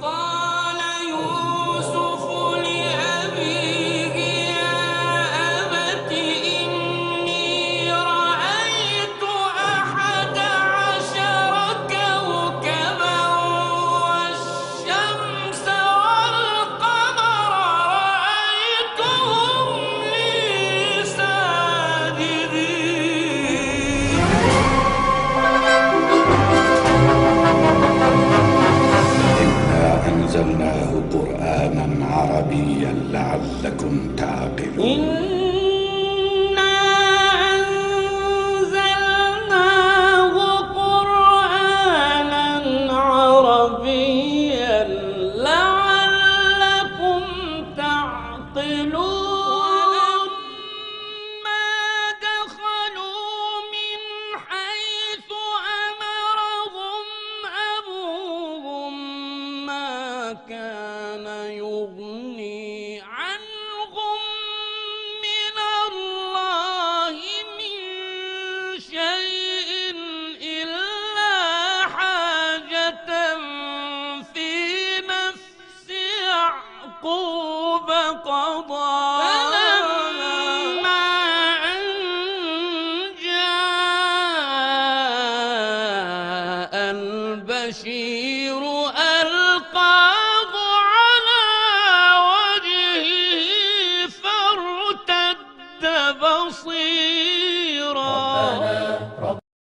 قال يوسف لأبيه يا أبت إني رأيت 11 كوكبا والشمس والقمر رأيتهم لي ساجدين. إنا أنزلناه قرآنا عربيا لعلكم تعقلون. إنا أنزلناه قرآنا عربيا لعلكم تعقلون. ولما دخلوا من حيث أمرهم أبوهم ما كان يغني عنهم من الله من شيء